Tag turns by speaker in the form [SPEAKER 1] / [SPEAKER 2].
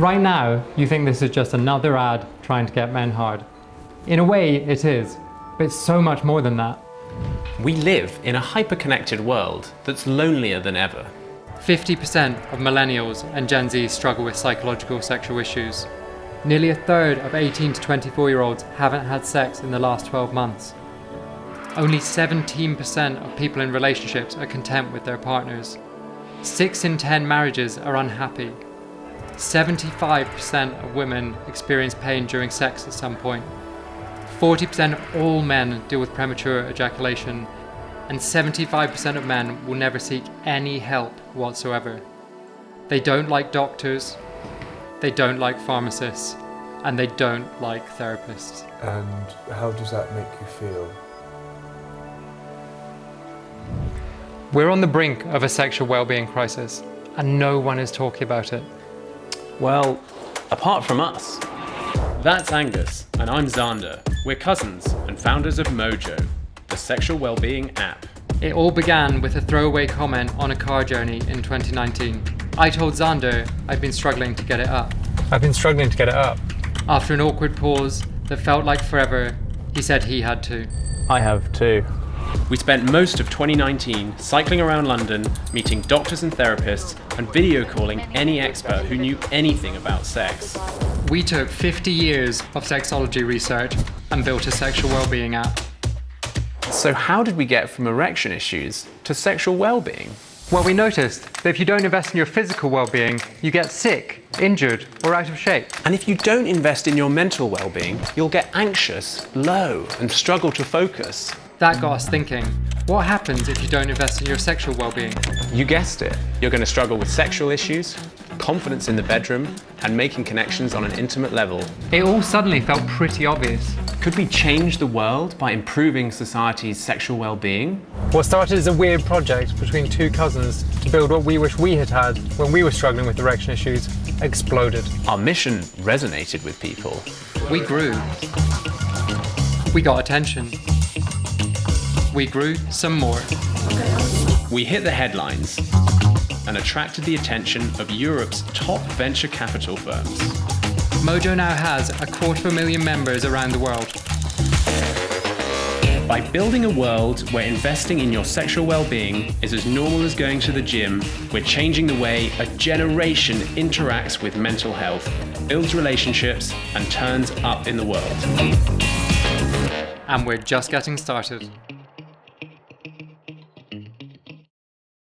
[SPEAKER 1] Right now, you think this is just another ad trying to get men hard. In a way, it is, but it's so much more than that.
[SPEAKER 2] We live in a hyper-connected world that's lonelier than ever.
[SPEAKER 1] 50% of Millennials and Gen Z struggle with psychological sexual issues. Nearly a third of 18 to 24-year-olds haven't had sex in the last 12 months. Only 17% of people in relationships are content with their partners. 6 in 10 marriages are unhappy. 75% of women experience pain during sex at some point. 40% of all men deal with premature ejaculation, and 75% of men will never seek any help whatsoever. They don't like doctors, they don't like pharmacists, and they don't like therapists.
[SPEAKER 3] And how does that make you feel?
[SPEAKER 1] We're on the brink of a sexual well-being crisis, and no one is talking about it.
[SPEAKER 2] Well, apart from us. That's Angus, and I'm Xander. We're cousins and founders of Mojo, the sexual well-being app.
[SPEAKER 1] It all began with a throwaway comment on a car journey in 2019. I told Xander I'd been struggling to get it up. After an awkward pause that felt like forever, he said he had to.
[SPEAKER 4] I have too.
[SPEAKER 2] We spent most of 2019 cycling around London, meeting doctors and therapists, and video calling any expert who knew anything about sex.
[SPEAKER 1] We took 50 years of sexology research and built a sexual well-being app.
[SPEAKER 2] So how did we get from erection issues to sexual well-being?
[SPEAKER 1] Well, we noticed that if you don't invest in your physical well-being, you get sick, injured, or out of shape.
[SPEAKER 2] And if you don't invest in your mental well-being, you'll get anxious, low, and struggle to focus.
[SPEAKER 1] That got us thinking, what happens if you don't invest in your sexual well-being?
[SPEAKER 2] You guessed it. You're going to struggle with sexual issues, confidence in the bedroom, and making connections on an intimate level.
[SPEAKER 1] It all suddenly felt pretty obvious.
[SPEAKER 2] Could we change the world by improving society's sexual well-being?
[SPEAKER 4] What started as a weird project between two cousins to build what we wish we had had when we were struggling with erection issues exploded.
[SPEAKER 2] Our mission resonated with people.
[SPEAKER 1] We grew. We got attention. We grew some more.
[SPEAKER 2] We hit the headlines and attracted the attention of Europe's top venture capital firms.
[SPEAKER 1] Mojo now has 250,000 members around the world.
[SPEAKER 2] By building a world where investing in your sexual well-being is as normal as going to the gym, we're changing the way a generation interacts with mental health, builds relationships, and turns up in the world.
[SPEAKER 1] And we're just getting started.